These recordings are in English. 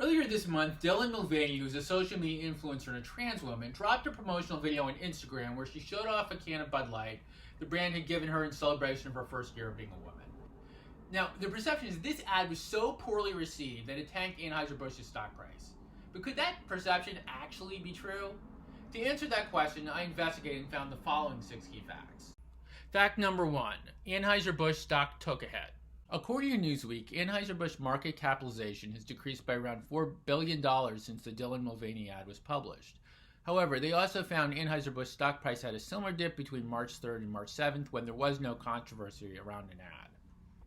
Earlier this month, Dylan Mulvaney, who's a social media influencer and a trans woman, dropped a promotional video on Instagram where she showed off a can of Bud Light the brand had given her in celebration of her first year of being a woman. Now, the perception is this ad was so poorly received that it tanked Anheuser-Busch's stock price. But could that perception actually be true? To answer that question, I investigated and found the following 6 key facts. Fact number 1, Anheuser-Busch stock took a hit. According to Newsweek, Anheuser-Busch market capitalization has decreased by around $4 billion since the Dylan Mulvaney ad was published. However, they also found Anheuser-Busch stock price had a similar dip between March 3rd and March 7th when there was no controversy around an ad.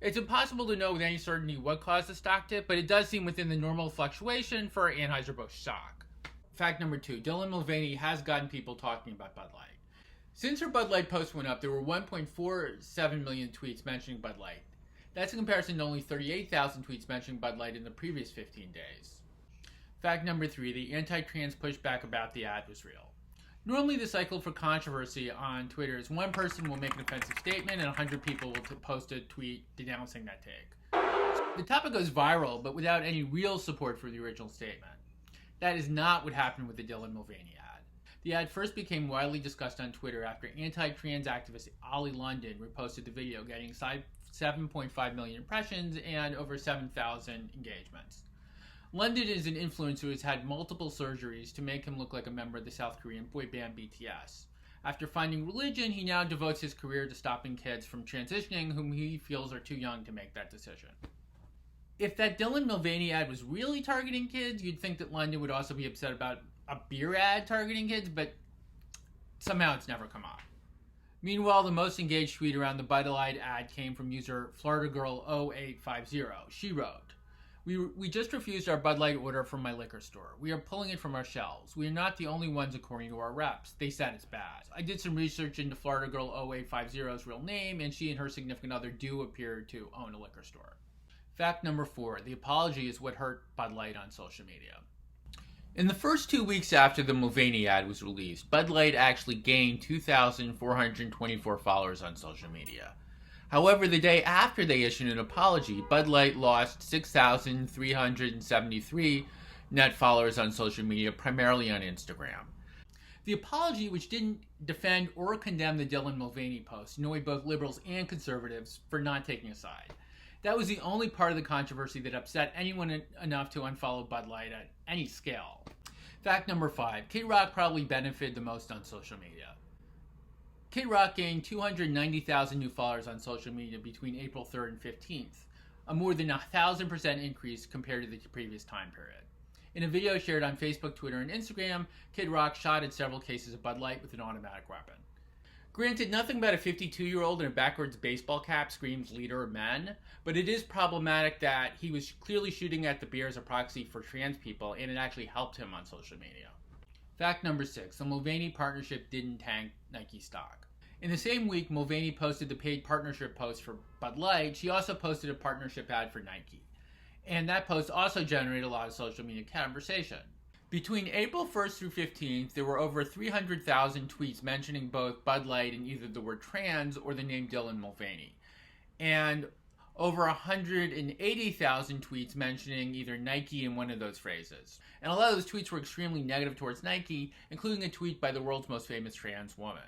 It's impossible to know with any certainty what caused the stock dip, but it does seem within the normal fluctuation for Anheuser-Busch stock. Fact number 2, Dylan Mulvaney has gotten people talking about Bud Light. Since her Bud Light post went up, there were 1.47 million tweets mentioning Bud Light. That's in comparison to only 38,000 tweets mentioning Bud Light in the previous 15 days. Fact number 3, the anti-trans pushback about the ad was real. Normally the cycle for controversy on Twitter is one person will make an offensive statement and 100 people will post a tweet denouncing that take. The topic goes viral, but without any real support for the original statement. That is not what happened with the Dylan Mulvaney ad. The ad first became widely discussed on Twitter after anti-trans activist Ollie London reposted the video, getting 7.5 million impressions and over 7,000 engagements. London is an influencer who has had multiple surgeries to make him look like a member of the South Korean boy band BTS. After finding religion, he now devotes his career to stopping kids from transitioning whom he feels are too young to make that decision. If that Dylan Mulvaney ad was really targeting kids, you'd think that London would also be upset about a beer ad targeting kids, but somehow it's never come up. Meanwhile, the most engaged tweet around the Bud Light ad came from user FloridaGirl0850. She wrote, We just refused our Bud Light order from my liquor store. We are pulling it from our shelves. We are not the only ones according to our reps. They said it's bad. I did some research into FloridaGirl0850's real name, and she and her significant other do appear to own a liquor store. Fact number 4, the apology is what hurt Bud Light on social media. In the first 2 weeks after the Mulvaney ad was released, Bud Light actually gained 2,424 followers on social media. However, the day after they issued an apology, Bud Light lost 6,373 net followers on social media, primarily on Instagram. The apology, which didn't defend or condemn the Dylan Mulvaney post, annoyed both liberals and conservatives for not taking a side. That was the only part of the controversy that upset anyone enough to unfollow Bud Light at any scale. Fact number 5, Kid Rock probably benefited the most on social media. Kid Rock gained 290,000 new followers on social media between April 3rd and 15th, a more than 1,000% increase compared to the previous time period. In a video shared on Facebook, Twitter, and Instagram, Kid Rock shot at several cases of Bud Light with an automatic weapon. Granted, nothing about a 52-year-old in a backwards baseball cap screams leader of men, but it is problematic that he was clearly shooting at the beer as a proxy for trans people, and it actually helped him on social media. Fact number 6, the Mulvaney partnership didn't tank Nike stock. In the same week Mulvaney posted the paid partnership post for Bud Light, she also posted a partnership ad for Nike. And that post also generated a lot of social media conversation. Between April 1st through 15th, there were over 300,000 tweets mentioning both Bud Light and either the word trans or the name Dylan Mulvaney. And over 180,000 tweets mentioning either Nike in one of those phrases. And a lot of those tweets were extremely negative towards Nike, including a tweet by the world's most famous trans woman.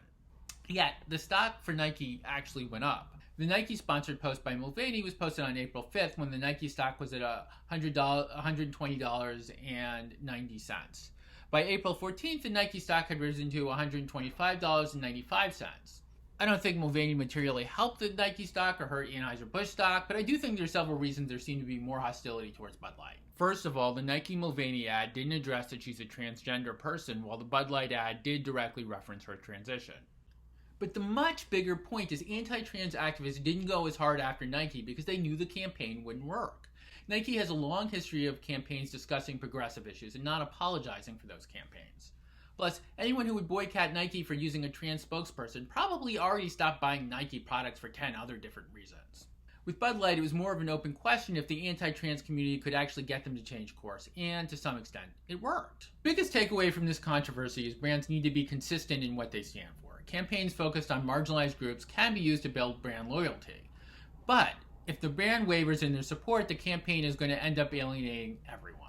Yet, the stock for Nike actually went up. The Nike-sponsored post by Mulvaney was posted on April 5th when the Nike stock was at $120.90. By April 14th, the Nike stock had risen to $125.95. I don't think Mulvaney materially helped the Nike stock or hurt Anheuser-Busch stock, but I do think there are several reasons there seemed to be more hostility towards Bud Light. First of all, the Nike Mulvaney ad didn't address that she's a transgender person, while the Bud Light ad did directly reference her transition. But the much bigger point is anti-trans activists didn't go as hard after Nike because they knew the campaign wouldn't work. Nike has a long history of campaigns discussing progressive issues and not apologizing for those campaigns. Plus, anyone who would boycott Nike for using a trans spokesperson probably already stopped buying Nike products for 10 other different reasons. With Bud Light, it was more of an open question if the anti-trans community could actually get them to change course, and to some extent, it worked. Biggest takeaway from this controversy is brands need to be consistent in what they stand for. Campaigns focused on marginalized groups can be used to build brand loyalty. But if the brand wavers in their support, the campaign is going to end up alienating everyone.